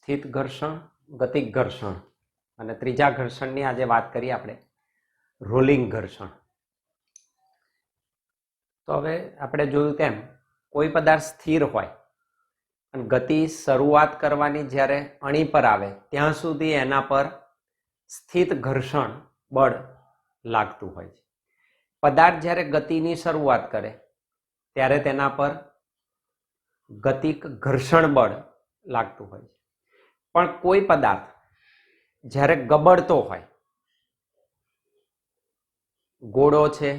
સ્થિત ઘર્ષણ, ગતિક ઘર્ષણ અને ત્રીજા ઘર્ષણની આજે વાત કરીએ આપણે રોલિંગ ઘર્ષણ. તો હવે આપણે જોયું તેમ કોઈ પદાર્થ સ્થિર હોય અને ગતિ શરૂઆત કરવાની જ્યારે અણી પર આવે ત્યાં સુધી એના પર સ્થિત ઘર્ષણ બળ લાગતું હોય છે. પદાર્થ જ્યારે ગતિની શરૂઆત કરે ત્યારે તેના પર ગતિક ઘર્ષણ બળ લાગતું હોય છે. પણ કોઈ પદાર્થ જ્યારે ગબડતો હોય, ગોળો છે,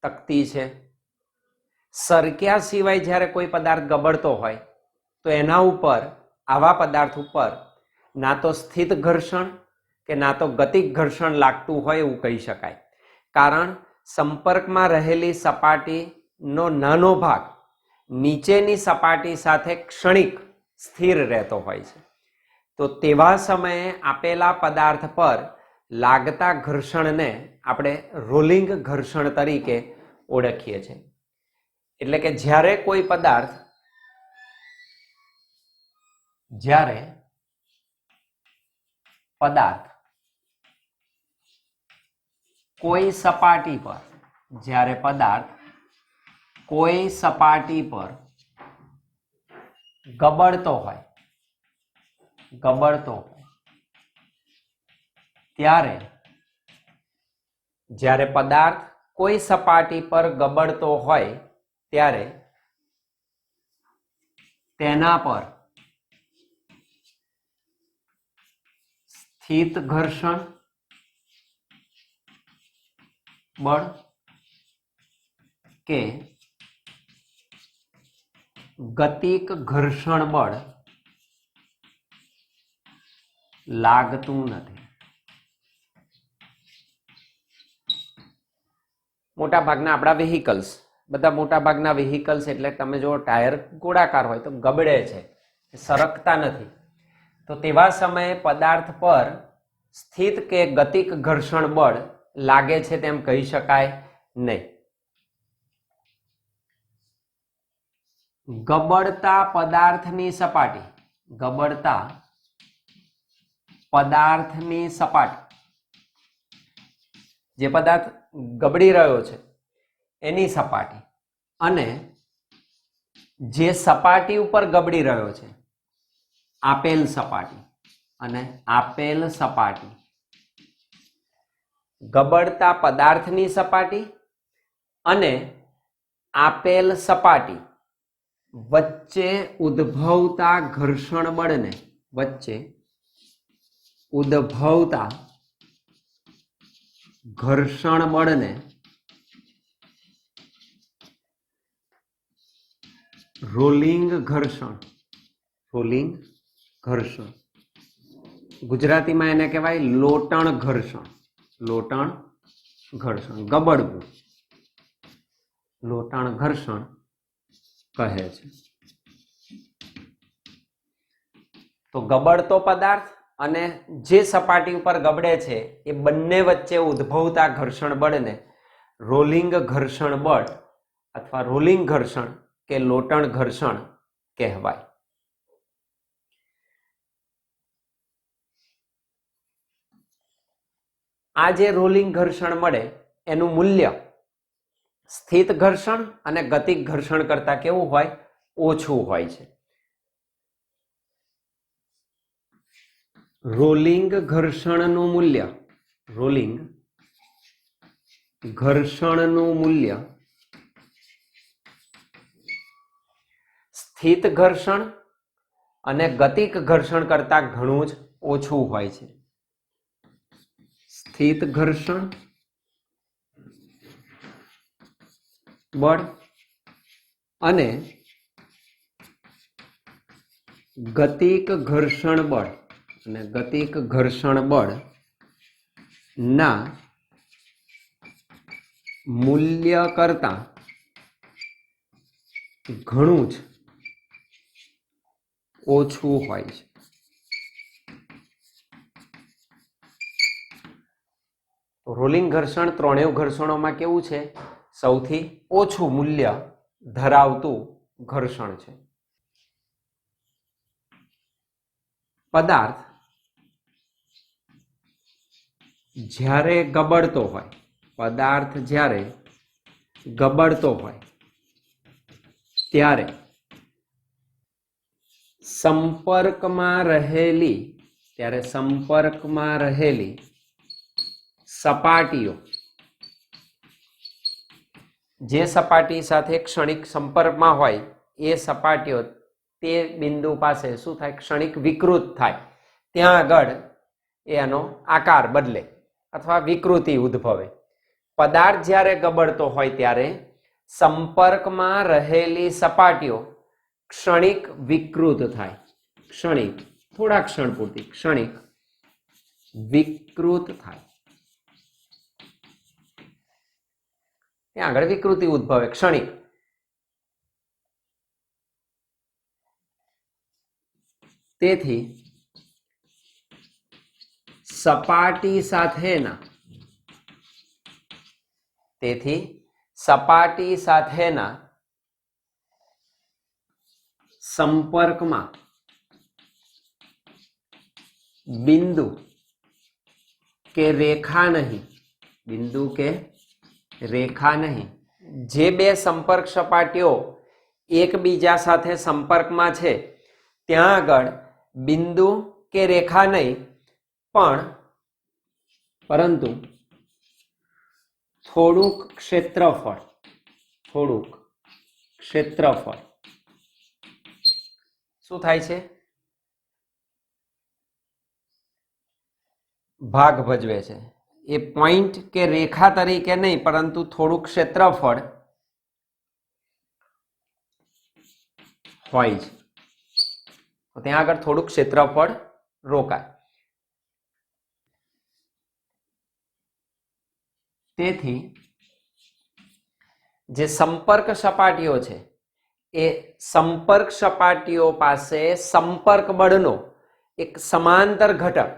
તકતી છે, સરક્યા સિવાય જ્યારે કોઈ પદાર્થ ગબડતો હોય તો એના ઉપર, આવા પદાર્થ ઉપર ના તો સ્થિત ઘર્ષણ કે ના તો ગતિક ઘર્ષણ લાગતું હોય એવું કહી શકાય. કારણ સંપર્કમાં રહેલી સપાટીનો નાનો ભાગ નીચેની સપાટી સાથે ક્ષણિક સ્થિર રહેતો હોય છે. તો તેવા સમયે આપેલા પદાર્થ પર લાગતા ઘર્ષણને આપણે રોલિંગ ઘર્ષણ તરીકે ઓળખીએ છીએ. એટલે કે જ્યારે કોઈ પદાર્થ કોઈ સપાટી પર ગબડતો હોય ત્યારે જ્યારે પદાર્થ કોઈ સપાટી પર ગબડતો હોય ત્યારે તેના પર સ્થિત ઘર્ષણ બળ કે ગતિક ઘર્ષણ બળ લાગતું નથી. મોટાભાગના આપણા વ્હીકલ્સ, બધા મોટાભાગના વ્હીકલ્સ એટલે તમે જો ટાયર ગોળાકાર હોય તો ગબડે છે, સરકતા નથી. તો તેવા સમયે પદાર્થ પર સ્થિત કે ગતિક ઘર્ષણ બળ લાગે છે તેમ કહી શકાય નહીં. ગબડતા પદાર્થની સપાટી, જે પદાર્થ ગબડી રહ્યો છે એની સપાટી અને જે સપાટી ઉપર ગબડી રહ્યો છે આપેલ સપાટી, ગબડતા પદાર્થની સપાટી અને આપેલ સપાટી વચ્ચે ઉદ્ભવતા ઘર્ષણ બળને રોલિંગ ઘર્ષણ, ગુજરાતીમાં એને કહેવાય લોટણ ઘર્ષણ. ગબડવું, લોટણ ઘર્ષણ કહે છે. તો ગબડતો પદાર્થ અને જે સપાટી ઉપર ગબડે છે એ બંને વચ્ચે ઉદ્ભવતા ઘર્ષણ બળને રોલિંગ ઘર્ષણ બળ અથવા રોલિંગ ઘર્ષણ કે લોટણ ઘર્ષણ કહેવાય. આ જે રોલિંગ ઘર્ષણ મળે એનું મૂલ્ય સ્થિત ઘર્ષણ અને ગતિક ઘર્ષણ કરતા કેવું હોય? ઓછું હોય છે. રોલિંગ ઘર્ષણનું મૂલ્ય સ્થિત ઘર્ષણ અને ગતિક ઘર્ષણ કરતા ઘણું જ ઓછું હોય છે. સ્થિત ઘર્ષણ બળ અને ગતિક ઘર્ષણ બળ ના મૂલ્ય કરતા ઘણું જ ઓછું હોય છે. રોલિંગ ઘર્ષણ ત્રણેય ઘર્ષણોમાં કેવું છે? સૌથી ઓછું મૂલ્ય ધરાવતું ઘર્ષણ છે. પદાર્થ જ્યારે ગબડતો હોય, પદાર્થ જ્યારે ગબડતો હોય ત્યારે સંપર્કમાં રહેલી સપાટીઓ, જે સપાટી સાથે ક્ષણિક સંપર્કમાં હોય એ સપાટીઓ તે બિંદુ પાસે શું થાય? ક્ષણિક વિકૃત થાય. ત્યાં આગળ એનો આકાર બદલે અથવા વિકૃતિ ઉદ્ભવે. પદાર્થ જ્યારે ગબડતો હોય ત્યારે સંપર્કમાં રહેલી સપાટીઓ ક્ષણિક વિકૃત થાય. ક્ષણિક, થોડા ક્ષણ પૂરતી ક્ષણિક વિકૃત થાય. ત્યાં આગળ વિકૃતિ ઉદ્ભવે ક્ષણિક. તેથી સપાટી સાથેના સંપર્કમાં બિંદુ કે રેખા નહીં, જે બે સંપર્ક સપાટીઓ એકબીજા સાથે સંપર્કમાં છે ત્યાં આગળ બિંદુ કે રેખા નહીં પરંતુ થોડુંક ક્ષેત્રફળ શું થાય છે? ભાગ ભજવે છે. એ પોઈન્ટ કે રેખા તરીકે નહીં પરંતુ થોડુંક ક્ષેત્રફળ હોય છે. ત્યાં આગળ થોડુંક ક્ષેત્રફળ રોકાય. તેથી જે સંપર્ક સપાટીઓ છે એ સંપર્ક સપાટીઓ પાસે સંપર્ક બળનો એક સમાંતર ઘટક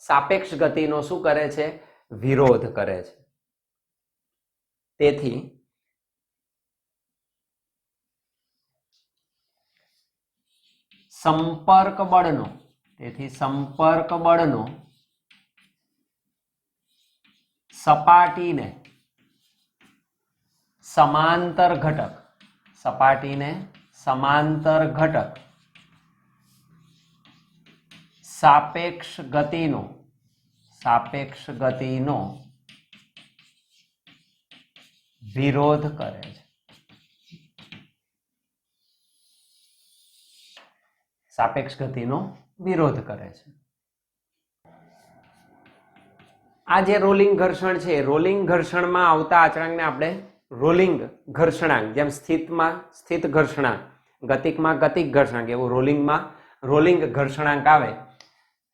સાપેક્ષ ગતિનો શું કરે છે? વિરોધ કરે છે. તેથી સંપર્ક બળનો સપાટીને સમાંતર ઘટક સાપેક્ષ ગતિનો વિરોધ કરે છે. સાપેક્ષ ગતિનો વિરોધ કરે છે. આ જે રોલિંગ ઘર્ષણ છે, રોલિંગ ઘર્ષણમાં આવતા અચળાંકને આપણે રોલિંગ ઘર્ષણાંક, જેમ સ્થિતમાં સ્થિત ઘર્ષણાંક, ગતિકમાં ગતિક ઘર્ષણાંક, એવું રોલિંગમાં રોલિંગ ઘર્ષણાંક આવે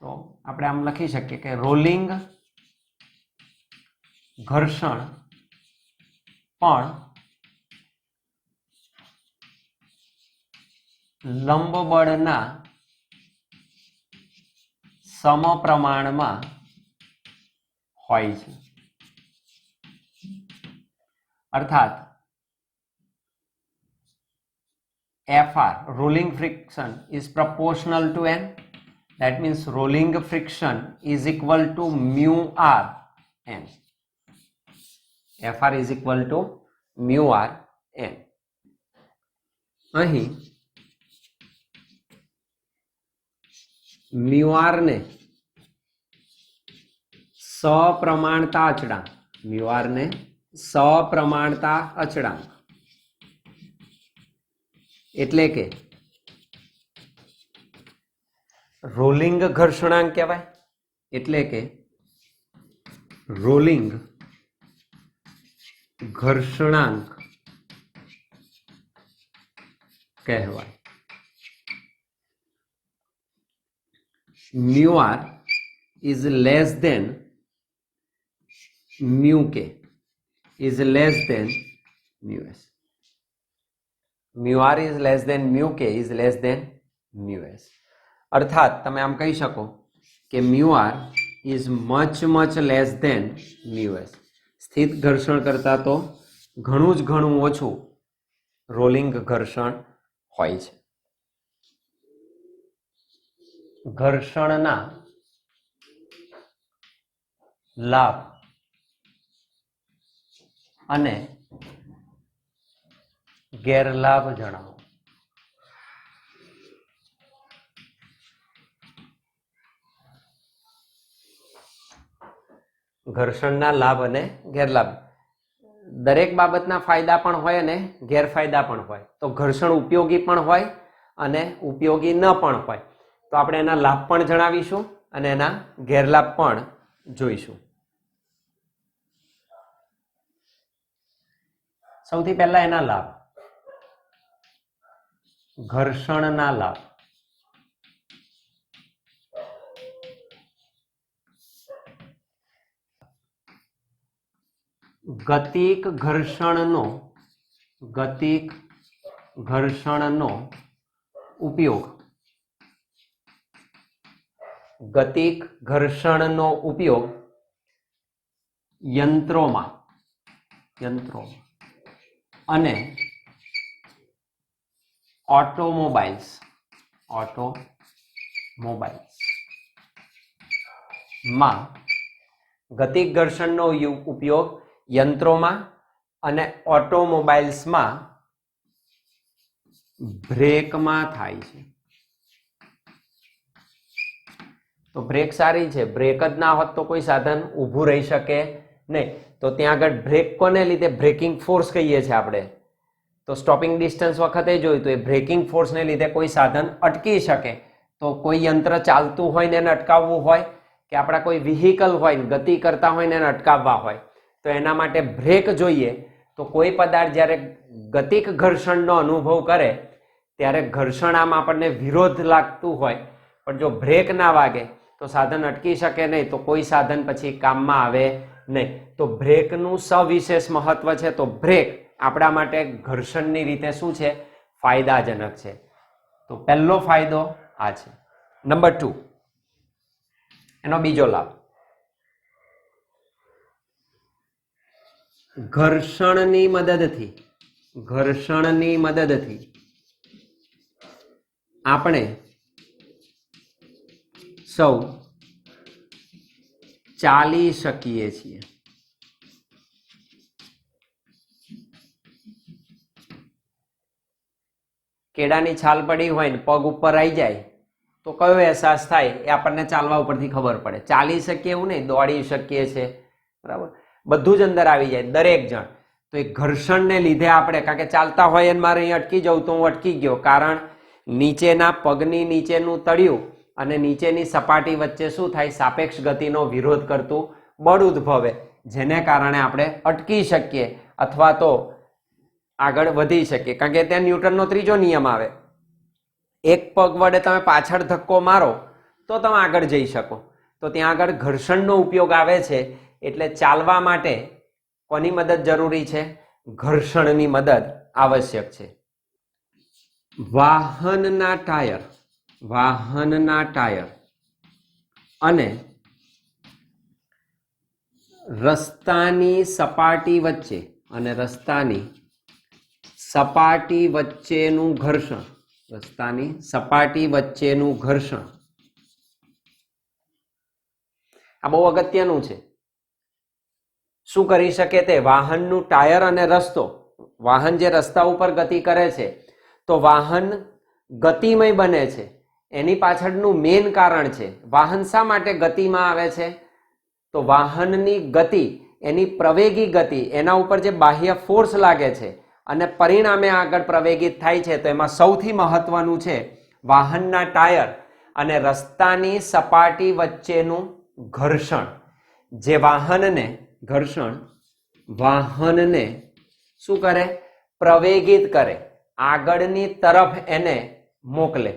તો આપણે આમ લખી શકીએ કે રોલિંગ ઘર્ષણ પણ લંબ બળના સમપ્રમાણમાં હોય છે. અર્થાત FR, rolling friction, is proportional to N. That means rolling friction is equal to mu R N. FR is equal to mu R N. અહીં mu R ને સપ્રમાણતા અચળાંક એટલે કે રોલિંગ ઘર્ષણાંક કહેવાય. એટલે કે રોલિંગ ઘર્ષણાંક કહેવાય. mu R is less than mu K is less than mu S. Mu R is less than mu K is less than mu S. અર્થાત તમે આમ કહી શકો કે mu R is much less than mu S. સ્થિત ઘર્ષણ કરતા તો ઘણું ઓછું રોલિંગ ઘર્ષણ હોય છે. ઘર્ષણના લાભ અને ગેરલાભ જણાવો. ઘર્ષણના લાભ અને ગેરલાભ. દરેક બાબતના ફાયદા પણ હોય અને ગેરફાયદા પણ હોય. તો ઘર્ષણ ઉપયોગી પણ હોય અને ઉપયોગી ન પણ હોય. તો આપણે એના લાભ પણ જણાવીશું અને એના ગેરલાભ પણ જોઈશું. સૌથી પહેલા એના લાભ. ઘર્ષણના લાભ. ગતિક ઘર્ષણનો ઉપયોગ. ગતિક ઘર્ષણનો ઉપયોગ યંત્રોમાં અને ઓટોમોબાઈલ્સ માં. ગતિક ઘર્ષણનો ઉપયોગ યંત્રોમાં અને ઓટોમોબાઈલ્સમાં બ્રેકમાં થાય છે. તો બ્રેક સારી છે. બ્રેક જ ના હોત તો કોઈ સાધન ઊભું રહી શકે નહીં. તો ત્યાં આગળ બ્રેક કોને લીધે? બ્રેકિંગ ફોર્સ કહીએ છીએ આપણે. તો સ્ટોપિંગ ડિસ્ટન્સ વખતે જોયું તો એ બ્રેકિંગ ફોર્સને લીધે કોઈ સાધન અટકી શકે. તો કોઈ યંત્ર ચાલતું હોય ને એને અટકાવવું હોય કે આપણા કોઈ વ્હીકલ હોય ગતિ કરતા હોય ને એને અટકાવવા હોય તો એના માટે બ્રેક જોઈએ. તો કોઈ પદાર્થ જ્યારે ગતિક ઘર્ષણનો અનુભવ કરે ત્યારે ઘર્ષણ આમ આપણને વિરોધ લાગતું હોય પણ જો બ્રેક ના વાગે તો સાધન અટકી શકે નહીં. તો કોઈ સાધન પછી કામમાં આવે નહીં. તો બ્રેકનું સવિશેષ મહત્વ છે. તો બ્રેક આપણા માટે ઘર્ષણની રીતે શું છે? ફાયદાજનક છે. તો પહેલો ફાયદો આ છે. નંબર 2 એનો બીજો લાભ. ઘર્ષણની મદદથી આપણે સૌ ચાલી શકીએ છીએ. કેળાની છાલ પડી હોય ને પગ ઉપર આવી જાય તો કયો અહેસાસ થાય એ આપણને ચાલવા ઉપરથી ખબર પડે. ચાલી શકીએ એવું નહીં, દોડી શકીએ છીએ. બરાબર, બધું જ અંદર આવી જાય દરેક જણ. તો એ ઘર્ષણને લીધે આપણે કારણ કે ચાલતા હોય અને મારે અહીં અટકી જવું તો હું અટકી ગયો. કારણ નીચેના પગની નીચેનું તળિયું અને નીચેની સપાટી વચ્ચે શું થાય? સાપેક્ષ ગતિનો વિરોધ કરતું બળ ઉદ્ભવે જેને કારણે આપણે અટકી શકીએ અથવા તો આગળ વધી શકીએ. કારણ કે ત્યાં ન્યૂટનનો ત્રીજો નિયમ આવે. એક પગ વડે તમે પાછળ ધક્કો મારો તો તમે આગળ જઈ શકો. તો ત્યાં આગળ ઘર્ષણનો ઉપયોગ આવે છે. એટલે ચાલવા માટે કોની મદદ જરૂરી છે? ઘર્ષણની મદદ આવશ્યક છે. વાહનના ટાયર અને રસ્તાની સપાટી વચ્ચેનું ઘર્ષણ આ બહુ અગત્યનું છે. શું કરી શકે તે? વાહનનું ટાયર અને રસ્તો. વાહન જે રસ્તા ઉપર ગતિ કરે છે તો વાહન ગતિમય બને છે. એની પાછળનું મેઇન કારણ છે. વાહન શા માટે ગતિમાં આવે છે? તો વાહનની ગતિ, એની પ્રવેગી ગતિ, એના ઉપર જે બાહ્ય ફોર્સ લાગે છે અને પરિણામે આગળ પ્રવેગિત થાય છે. તો એમાં સૌથી મહત્વનું છે વાહનના ટાયર અને રસ્તાની સપાટી વચ્ચેનું ઘર્ષણ. જે વાહનને શું કરે? પ્રવેગિત કરે, આગળની તરફ એને મોકલે.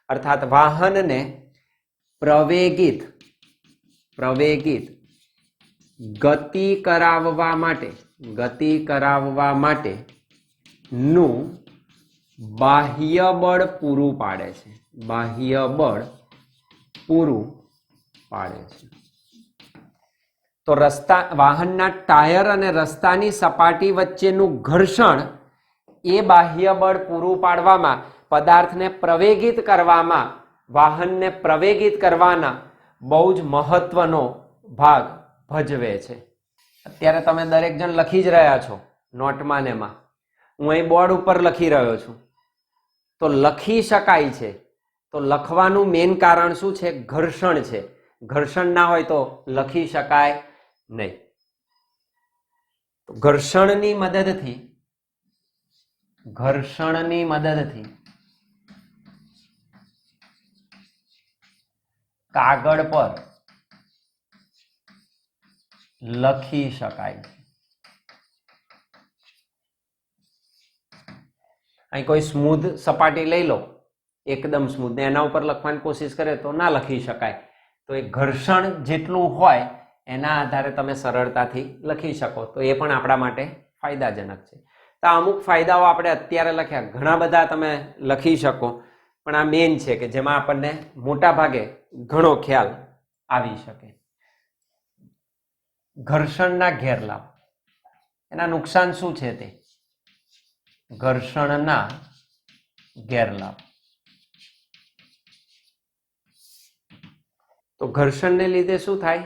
અર્થાત વાહનને પ્રવેગિત ગતિ કરાવવા માટે નું બાહ્ય બળ પૂરું પાડે છે. તો વાહનના ટાયર અને રસ્તાની સપાટી વચ્ચેનું ઘર્ષણ એ બાહ્ય બળ પૂરું પાડવામાં, પદાર્થને પ્રવેગિત કરવામાં વાહનને પ્રવેગિત કરવાના બહુ જ મહત્વનો ભાગ ભજવે છે. અત્યારે તમે દરેક જણ લખી જ રહ્યા છો નોટમાં ને એમાં. હું અહીં બોર્ડ ઉપર લખી રહ્યો છું. તો લખી શકાય છે, તો લખવાનું મેઇન કારણ શું છે? ઘર્ષણ છે. ઘર્ષણ ના હોય તો લખી શકાય નહીં. ઘર્ષણની મદદથી કાગળ પર લખી શકાય. અહીં કોઈ સ્મૂધ સપાટી લઈ લો, એકદમ સ્મૂધ, ને એના ઉપર લખવાની કોશિશ કરે તો ના લખી શકાય. તો એ ઘર્ષણ જેટલું હોય એના આધારે તમે સરળતાથી લખી શકો. તો એ પણ આપણા માટે ફાયદાજનક છે. તો અમુક ફાયદાઓ આપણે અત્યારે લખ્યા, ઘણા બધા તમે લખી શકો, પણ આ મેઇન છે કે જેમાં આપણને મોટા ભાગે ઘણો ખ્યાલ આવી શકે. ઘર્ષણના ગેરલાભ, એના નુકસાન શું છે? તે ઘર્ષણના ગેરલાભ. તો ઘર્ષણને લીધે શું થાય?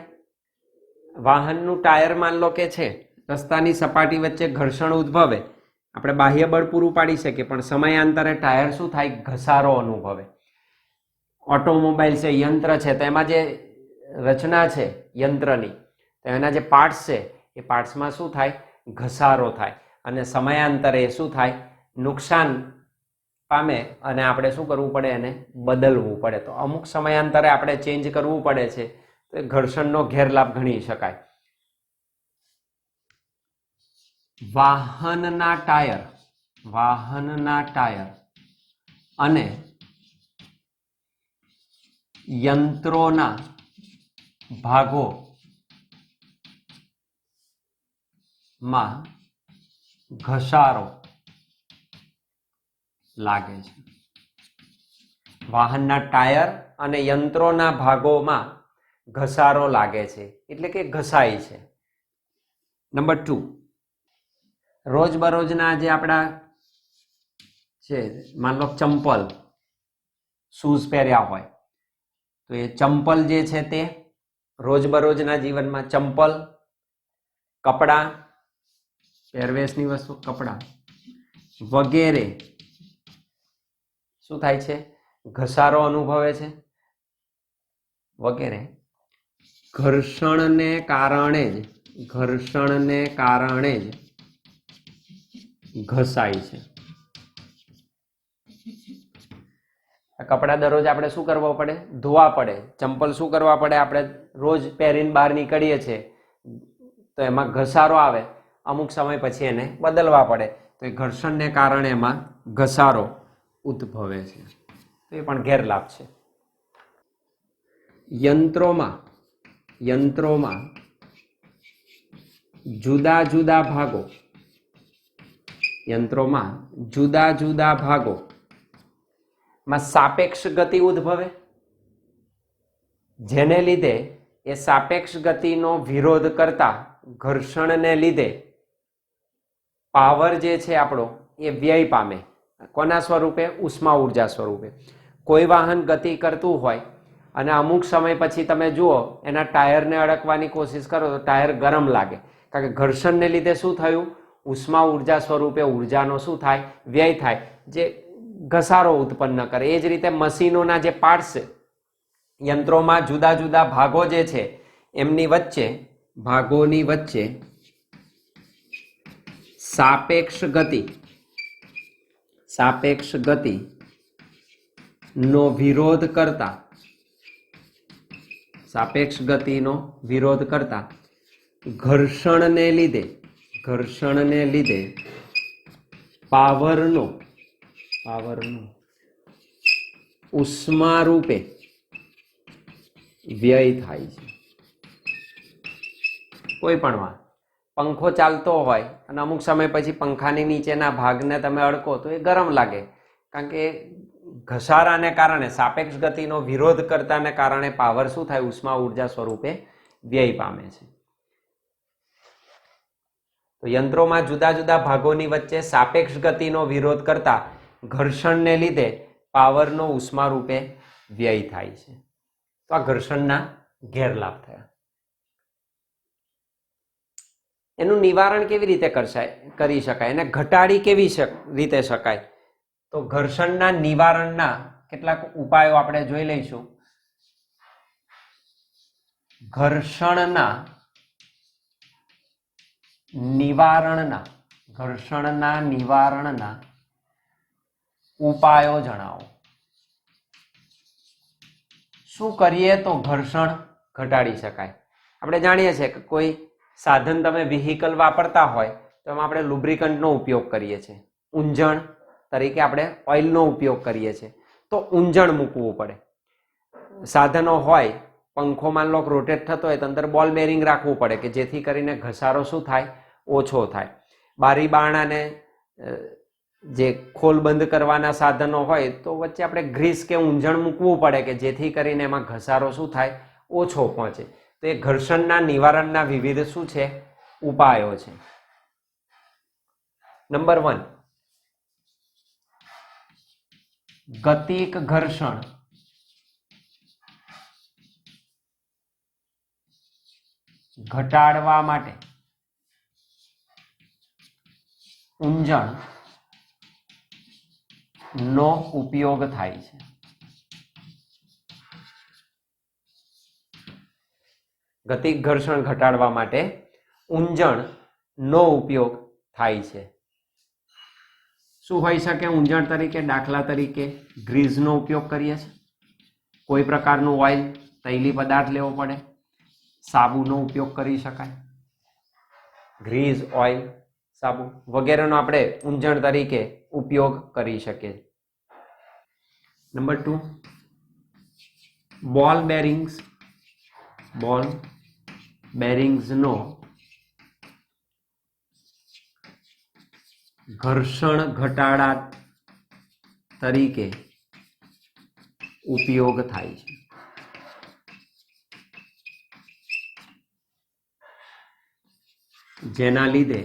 વાહનનું ટાયર માન લો કે છે, રસ્તાની સપાટી વચ્ચે ઘર્ષણ ઉદ્ભવે, આપણે બાહ્ય બળ પૂરું પાડી શકીએ, પણ સમયાંતરે ટાયર શું થાય? ઘસારો અનુભવે. ઓટોમોબાઈલ છે, યંત્ર છે, તો એમાં જે રચના છે યંત્રની, તો એના જે પાર્ટ્સ છે એ પાર્ટ્સમાં શું થાય? ઘસારો થાય, અને સમયાંતરે શું થાય? નુકસાન પામે, અને આપણે શું કરવું પડે? એને બદલવું પડે. તો અમુક સમયાંતરે આપણે ચેન્જ કરવું પડે છે. તો એ ઘર્ષણનો ગેરલાભ ગણી શકાય. વાહનના ટાયર અને યંત્રોના ભાગોમાં ઘસારો લાગે છે. વાહનના ટાયર અને યંત્રોના ભાગોમાં ઘસારો લાગે છે, એટલે કે ઘસાય છે. નંબર 2, રોજબરોજના જે આપણા છે, માન લો ચંપલ, શૂઝ પહેર્યા હોય, તો એ ચંપલ જે છે તે રોજબરોજના જીવનમાં ચંપલ, કપડાં, પહેરવેશની વસ્તુ, કપડાં વગેરે શું થાય છે? ઘસારો અનુભવે છે. વગેરે ઘર્ષણને કારણે જ ઘસાય છે. કપડા દરરોજ આપણે શું કરવા પડે? ધોવા પડે. ચંપલ શું કરવા પડે? આપણે રોજ પહેરીને બહાર નીકળીએ છીએ, તો એમાં ઘસારો આવે, અમુક સમય પછી એને બદલવા પડે. તો એ ઘર્ષણને કારણે એમાં ઘસારો ઉદ્ભવે છે. તો એ પણ ગેરલાભ છે. યંત્રોમાં જુદા જુદા ભાગોમાં સાપેક્ષ ગતિ ઉદ્ભવે, જેને લીધે એ સાપેક્ષ ગતિનો વિરોધ કરતા ઘર્ષણને લીધે પાવર જે છે આપણો એ વ્યય પામે. કોના સ્વરૂપે? ઉષ્મા ઉર્જા સ્વરૂપે. કોઈ વાહન ગતિ કરતું હોય અને અમુક સમય પછી તમે જુઓ એના ટાયરને અડકવાની કોશિશ કરો તો ટાયર ગરમ લાગે, કારણ કે ઘર્ષણને લીધે શું થયું? ઉષ્મા ઉર્જા સ્વરૂપે ઉર્જાનો શું થાય? વ્યય થાય, જે ઘસારો ઉત્પન્ન કરે. એ જ રીતે મશીનોના જે પાર્ટ્સ છે, યંત્રોમાં જુદા જુદા ભાગો જે છે એમની ભાગોની વચ્ચે સાપેક્ષ ગતિનો વિરોધ કરતા ઘર્ષણને લીધે પાવરનો ઉષ્મા રૂપે વ્યય થાય છે. કોઈ પણ વાત, પંખો ચાલતો હોય અને અમુક સમય પછી પંખાની નીચેના ભાગને તમે અડકો તો એ ગરમ લાગે, કારણ કે ઘસારાને કારણે, સાપેક્ષ ગતિનો વિરોધ કરતાને કારણે પાવર શું થાય? ઉષ્મા ઉર્જા સ્વરૂપે વ્યય પામે છે. તો યંત્રોમાં જુદા જુદા ભાગોની વચ્ચે સાપેક્ષ ગતિનો વિરોધ કરતા ઘર્ષણને લીધે પાવરનો ઉષ્મા રૂપે વ્યય થાય છે. તો આ ઘર્ષણના ગેરલાભ થયા. એનું નિવારણ કેવી રીતે કરી શકાય અને ઘટાડી કેવી રીતે શકાય? તો ઘર્ષણના નિવારણના કેટલાક ઉપાયો આપણે જોઈ લઈશું. ઘર્ષણના નિવારણના ઉપાયો જણાવો. શું કરીએ તો ઘર્ષણ ઘટાડી શકાય? આપણે જાણીએ છીએ કે કોઈ સાધન તમે વ્હીકલ વાપરતા હોય તો એમાં આપણે લુબ્રિકન્ટનો ઉપયોગ કરીએ છીએ. ઊંજણ તરીકે આપણે ઓઇલનો ઉપયોગ કરીએ છીએ. તો ઊંજણ મૂકવું પડે. સાધનો હોય, પંખો માનલો રોટેટ થતો હોય તો અંદર બોલ બેરિંગ રાખવું પડે કે જેથી કરીને ઘસારો શું થાય? ઓછો થાય. બારી બારણાને જે ખોલ બંધ કરવાના સાધનો હોય તો વચ્ચે આપણે ગ્રીસ કે ઊંજણ મૂકવું પડે કે જેથી કરીને એમાં ઘસારો શું થાય? ઓછો પહોંચે. તો એ ઘર્ષણના નિવારણના વિવિધ શું છે? ઉપાયો છે. નંબર 1, ગતિક ઘર્ષણ ઘટાડવા માટે ઊંજણ નો ઉપયોગ થાય છે. ગતિક ઘર્ષણ ઘટાડવા માટે ઊંજણ નો ઉપયોગ થાય છે. શું હોઈ શકે ઊંજણ તરીકે? દાખલા તરીકે ગ્રીઝનો ઉપયોગ કરીએ છીએ. કોઈ પ્રકારનું ઓઇલ, તૈલી પદાર્થ લેવો પડે. સાબુનો ઉપયોગ કરી શકાય. ગ્રીઝ, ઓઇલ, સાબુ વગેરેનો આપણે ઊંજણ તરીકે ઉપયોગ કરી શકીએ. નંબર 2, બોલ બેરિંગ્સનો ઘર્ષણ ઘટાડા તરીકે ઉપયોગ થાય છે. જેના લીધે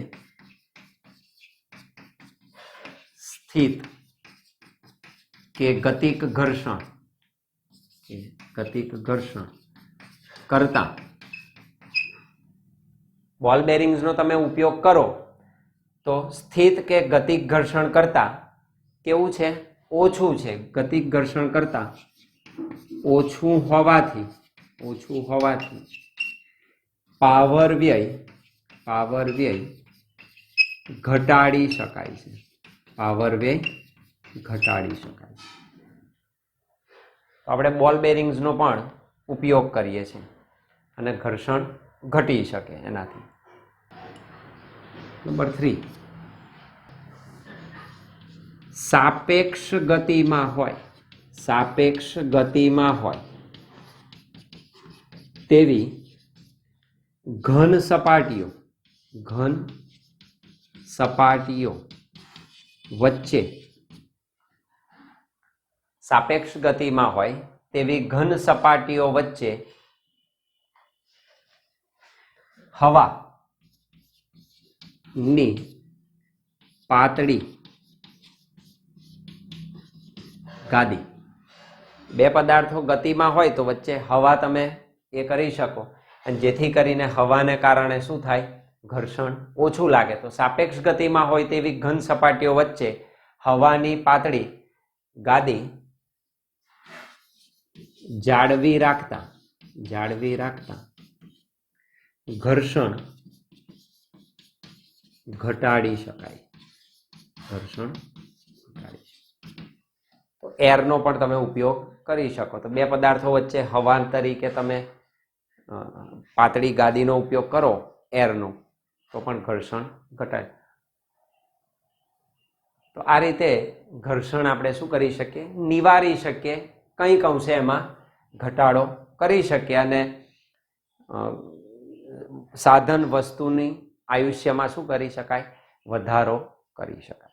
સ્થિત કે ગતિક ઘર્ષણ કરતા બોલ બેરિંગ્સનો તમે ઉપયોગ કરો તો સ્થિત કે ગતિક ઘર્ષણ કરતા કેવું છે? ઓછું છે. ગતિક ઘર્ષણ કરતા ઓછું હોવાથી પાવર વ્યય ઘટાડી શકાય છે. આપણે બોલ બેરિંગ્સનો પણ ઉપયોગ કરીએ છીએ અને ઘર્ષણ ઘટી શકે એનાથી. નંબર 3, સાપેક્ષ ગતિમાં હોય તેવી ઘન સપાટીઓ વચ્ચે સાપેક્ષ ગતિમાં હોય તેવી ઘન સપાટીઓ વચ્ચે હવાની પાતળી ગાદી. બે પદાર્થો ગતિમાં હોય તો વચ્ચે હવા તમે એ કરી શકો અને જેથી કરીને હવાને કારણે શું થાય? ઘર્ષણ ઓછું લાગે. તો સાપેક્ષ ગતિમાં હોય તેવી ઘન સપાટીઓ વચ્ચે હવાની પાતળી ગાદી જાળવી રાખતા ઘર્ષણ ઘટાડી શકાય. તો એરનો પણ તમે ઉપયોગ કરી શકો. તો બે પદાર્થો વચ્ચે હવા તરીકે તમે પાતળી ગાદીનો ઉપયોગ કરો એરનો તો પણ ઘર્ષણ ઘટાડે. તો આ રીતે ઘર્ષણ આપણે શું કરી શકીએ? નિવારી શકીએ. કંઈક અંશે એમાં ઘટાડો કરી શકીએ અને સાધન વસ્તુની આયુષ્યમાં શું કરી શકાય? વધારો કરી શકાય.